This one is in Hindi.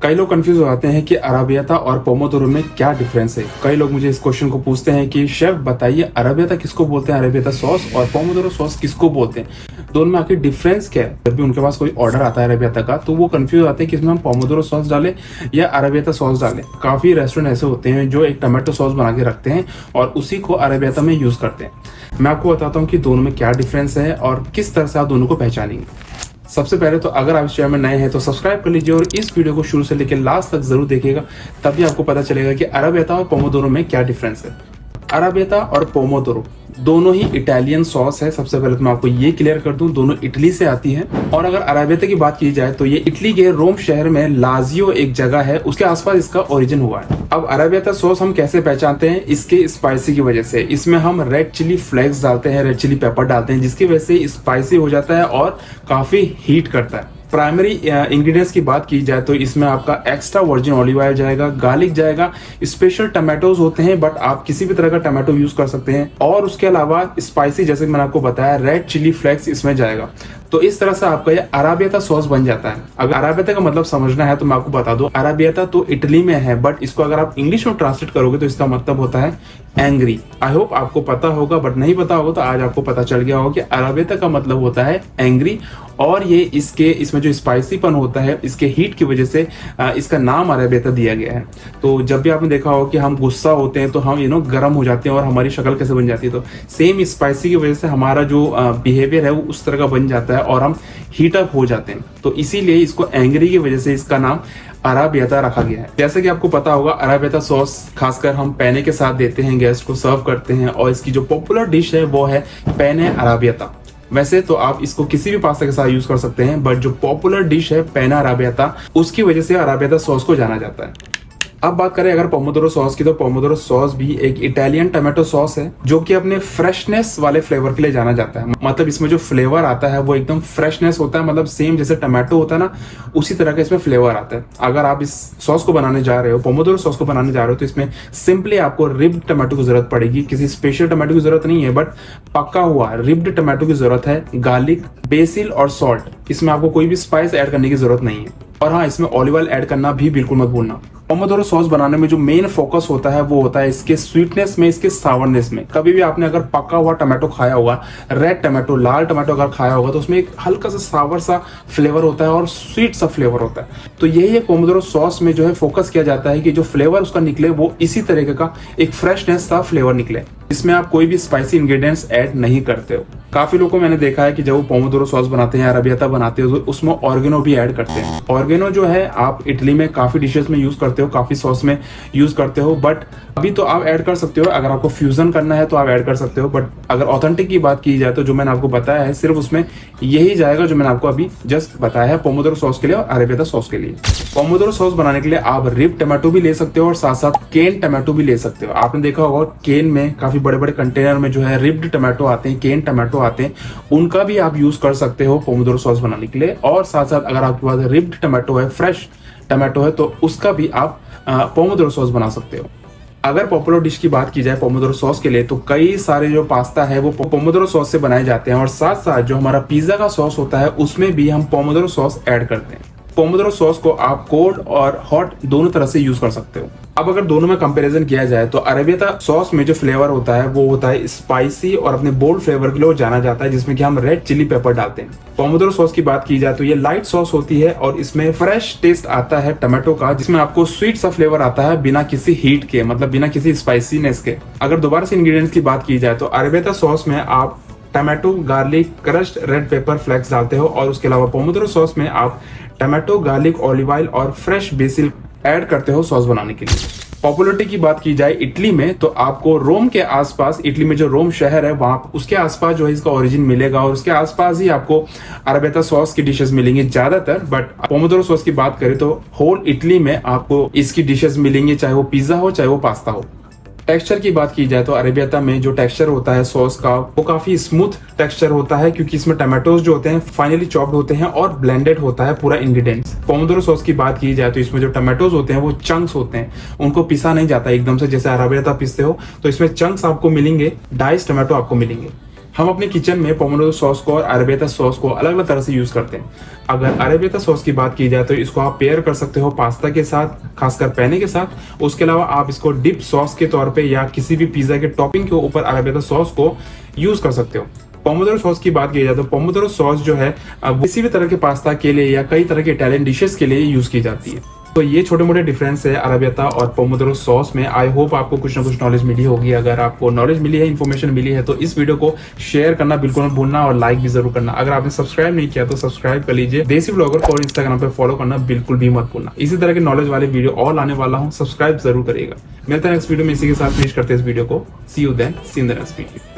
कई लोग कंफ्यूज हो जाते हैं कि अराबियाता और पोमोदोरो में क्या डिफरेंस है। कई लोग मुझे इस क्वेश्चन को पूछते हैं कि शेफ बताइए अराबियाता किसको बोलते हैं, अराबियाता सॉस और पोमोदोरो सॉस किसको बोलते हैं, दोनों में आखिर डिफरेंस क्या है। जब भी उनके पास कोई ऑर्डर आता है अराबियाता का तो वो कंफ्यूज आते हैं कि इसमें हम पोमोदोरो सॉस डालें या अराबियाता सॉस डालें। काफी रेस्टोरेंट ऐसे होते हैं जो एक टमाटो सॉस बना के रखते हैं और उसी को अराबियाता में यूज करते हैं। मैं आपको बताता हूँ कि दोनों में क्या डिफरेंस है और किस तरह से आप दोनों को पहचानेंगे। सबसे पहले तो अगर आप इस चैनल में नए हैं तो सब्सक्राइब कर लीजिए और इस वीडियो को शुरू से लेकर लास्ट तक जरूर देखिएगा, तभी आपको पता चलेगा कि अराबियाता और पोमोदोरो में क्या डिफरेंस है। अराबियाता और पोमोदोरो दोनों ही इटालियन सॉस है। सबसे पहले तो मैं आपको ये क्लियर कर दूं, दोनों इटली से आती है। और अगर अराबियाता की बात की जाए तो ये इटली के रोम शहर में लाजियो एक जगह है, उसके आसपास इसका ओरिजिन हुआ है। अब अराबियाता सॉस हम कैसे पहचानते हैं? इसके स्पाइसी की वजह से। इसमें हम रेड चिली फ्लेक्स डालते हैं, रेड चिली पेपर डालते हैं, जिसकी वजह से स्पाइसी हो जाता है और काफी हीट करता है। प्राइमरी इंग्रेडिएंट्स की बात की जाए तो इसमें आपका एक्स्ट्रा वर्जिन ऑलिव ऑयल जाएगा, गार्लिक जाएगा, स्पेशल टमाटोज होते हैं बट आप किसी भी तरह का टमाटो यूज कर सकते हैं, और उसके अलावा स्पाइसी जैसे मैंने आपको बताया रेड चिली फ्लेक्स इसमें जाएगा। तो इस तरह से आपका ये अराबियाता सॉस बन जाता है। अगर अराबियाता का मतलब समझना है तो मैं आपको बता दूं, अराबियाता तो इटली में है बट इसको अगर आप इंग्लिश में ट्रांसलेट करोगे तो इसका मतलब होता है एंग्री। आई होप आपको पता होगा, बट नहीं पता होगा तो आज आपको पता चल गया होगा कि अराबियाता का मतलब होता है एंग्री। और ये इसमें जो स्पाइसीपन होता है, इसके हीट की वजह से इसका नाम अराबियाता दिया गया है। तो जब भी आपने देखा होगा कि हम गुस्सा होते हैं तो हम गर्म हो जाते हैं और हमारी शक्ल कैसे बन जाती है, तो सेम स्पाइसी की वजह से हमारा जो बिहेवियर है वो उस तरह का बन जाता है और हम हीट अप हो जाते हैं। तो इसीलिए इसको एंग्री की वजह से इसका नाम अराबियाता रखा गया है। जैसे कि आपको पता होगा अराबियाता सॉस खासकर हम पेने के साथ देते हैं, गेस्ट को सर्व करते हैं, और इसकी जो पॉपुलर डिश है वो है पेने अराबियाता। वैसे तो आप इसको किसी भी पास्ता के साथ यूज कर सकते हैं, बट जो पॉपुलर डिश है पेना अराबियाता, उसकी वजह से अराबियाता सॉस को जाना जाता है। अब बात करें अगर पोमोदोरो सॉस की, तो पोमोदोरो सॉस भी एक इटालियन टमाटो सॉस है जो कि अपने फ्रेशनेस वाले फ्लेवर के लिए जाना जाता है। मतलब इसमें जो फ्लेवर आता है वो एकदम फ्रेशनेस होता है, मतलब सेम जैसे टमाटो होता है ना, उसी तरह का इसमें फ्लेवर आता है। अगर आप इस सॉस को बनाने जा रहे हो, पोमोदोरो सॉस को बनाने जा रहे हो, तो इसमें सिंपली आपको रिब्ड टमाटो की जरूरत पड़ेगी। किसी स्पेशल टमाटो की जरूरत नहीं है, बट पक्का हुआ रिब्ड टमाटो की जरूरत है। गार्लिक, बेसिल और सॉल्ट, इसमें आपको कोई भी स्पाइस ऐड करने की जरूरत नहीं है। और हाँ, इसमें ऑलिव ऑयल ऐड करना भी बिल्कुल मत भूलना। पोमोदोरो सॉस बनाने में जो मेन फोकस होता है वो होता है इसके स्वीटनेस में, इसके सावरनेस में। कभी भी आपने अगर पका हुआ टमाटो खाया होगा, रेड टमाटो, लाल टमाटो अगर खाया होगा, तो उसमें एक हल्का सा सावर सा फ्लेवर होता है और स्वीट सा फ्लेवर होता है। तो यही एक पोमोदोरो सॉस में जो है फोकस किया जाता है कि जो फ्लेवर उसका निकले वो इसी तरीके का एक फ्रेशनेस सा फ्लेवर निकले। इसमें आप कोई भी स्पाइसी इंग्रेडिएंट्स ऐड नहीं करते हो। काफी लोगों को मैंने देखा है कि जब वो पोमोदोरो सॉस बनाते हैं, अराबियाता बनाते हो, तो उसमें ऑर्गेनो भी ऐड करते हैं। ऑर्गेनो जो है आप इटली में काफी डिशेस में यूज करते हो, काफी सॉस में यूज करते हो, बट अभी तो आप ऐड कर सकते हो। अगर आपको फ्यूजन करना है तो आप ऐड कर सकते हो, बट अगर ऑथेंटिक की बात की जाए तो जो मैंने आपको बताया है सिर्फ उसमें यही जाएगा जो मैंने आपको अभी जस्ट बताया है पोमोदोरो सॉस के लिए और अराबियाता सॉस के लिए। पोमोदोरो सॉस बनाने के लिए आप रिब टमाटो भी ले सकते हो और साथ साथ केन टमाटो भी ले सकते हो। आपने देखा होगा केन में काफी बड़े बड़े कंटेनर में जो है रिब्ड टमाटो आते हैं, केन टमाटो आते हैं, उनका भी आप यूज कर सकते हो पोमोदोरो सॉस बनाने के लिए। और साथ साथ अगर आपके पास रिब्ड टमाटो है, फ्रेश टमाटो है, तो उसका भी आप पोमोदोरो सॉस बना सकते हो। अगर पॉपुलर डिश की बात की जाए पोमोदोरो सॉस के लिए, तो कई सारे जो पास्ता है वो पोमोदोरो सॉस से बनाए जाते हैं, और साथ साथ जो हमारा पिज्जा का सॉस होता है उसमें भी हम पोमोदोरो सॉस ऐड करते हैं। पोमोदोरो सॉस को आप कोल्ड और हॉट दोनों तरह से यूज कर सकते हो। अब अगर दोनों में कंपैरिजन किया जाए तो अराबियाता सॉस में जो फ्लेवर होता है वो होता है स्पाइसी और अपने बोल्ड फ्लेवर के लिए जाना जाता है, जिसमें कि हम रेड चिली पेपर डालते हैं। पोमोदोरो सॉस की बात की जाए तो ये लाइट सॉस होती है और इसमें फ्रेश टेस्ट आता है टमाटो का, जिसमें आपको स्वीट सा फ्लेवर आता है बिना किसी हीट के, मतलब बिना किसी स्पाइसीनेस के। अगर दोबारा से इंग्रेडिएंट्स की बात की जाए तो अराबियाता सॉस में आप tomato, garlic, crushed red pepper flakes डालते हो, और उसके अलावा पोमोदोरो सॉस में आप टमाटो, गार्लिक, ऑलिव ऑयल और फ्रेश बेसिल ऐड करते हो सॉस बनाने के लिए। पॉपुलरिटी की बात की जाए इटली में तो आपको रोम के आसपास, इटली में जो रोम शहर है वहां उसके आसपास जो है इसका ओरिजिन मिलेगा, और उसके आसपास ही आपको अराबियाता सॉस की डिशेस मिलेंगी ज्यादातर। बट पोमोदोरो सॉस की बात करें तो होल इटली में आपको इसकी डिशेस मिलेंगी, चाहे वो पिज्जा हो चाहे वो पास्ता हो। टेक्सचर की बात की जाए तो अरेबियाता में जो टेक्सचर होता है सॉस का वो काफी स्मूथ टेक्सचर होता है, क्योंकि इसमें टमाटोज जो होते हैं फाइनली चॉप्ड होते हैं और ब्लेंडेड होता है पूरा इंग्रेडिएंट्स। पोमोदोरो सॉस की बात की जाए तो इसमें जो टमाटोज होते हैं वो चंक्स होते हैं, उनको पिसा नहीं जाता एकदम से जैसे अरेबियाता पिसते हो, तो इसमें चंक्स आपको मिलेंगे, डाइस टमाटो आपको मिलेंगे। हम अपने किचन में पोमोडोरो सॉस को और अरेबियता सॉस को अलग अलग तरह से यूज करते हैं। अगर अरेबियता सॉस की बात की जाए तो इसको आप पेयर कर सकते हो पास्ता के साथ, खासकर पैने के साथ। उसके अलावा आप इसको डिप सॉस के तौर पे या किसी भी पिज्जा के टॉपिंग के ऊपर अरेबियता सॉस को यूज कर सकते हो। पोमोडोरो सॉस की बात की जाए तो पोमोडोरो सॉस जो है किसी भी तरह के पास्ता के लिए या कई तरह के इटालियन डिशेस के लिए यूज की जाती है। तो ये छोटे मोटे डिफरेंस है अरेबियता और पोमोडोरो सॉस में। आई होप आपको कुछ ना कुछ नॉलेज मिली होगी। अगर आपको नॉलेज मिली है, इन्फॉर्मेशन मिली है, तो इस वीडियो को शेयर करना बिल्कुल मत भूलना और लाइक भी जरूर करना। अगर आपने सब्सक्राइब नहीं किया तो सब्सक्राइब कर लीजिए। देसी ब्लॉगर को और इंस्टाग्राम पे फॉलो करना बिल्कुल भी मत भूलना। इसी तरह के नॉलेज वाले वीडियो और लाने वाला हूँ, सब्सक्राइब जरूर करिएगा। मिलते हैं नेक्स्ट वीडियो में, इसी के साथ फिनिश करते हैं इस वीडियो को। See you then, see in the next video.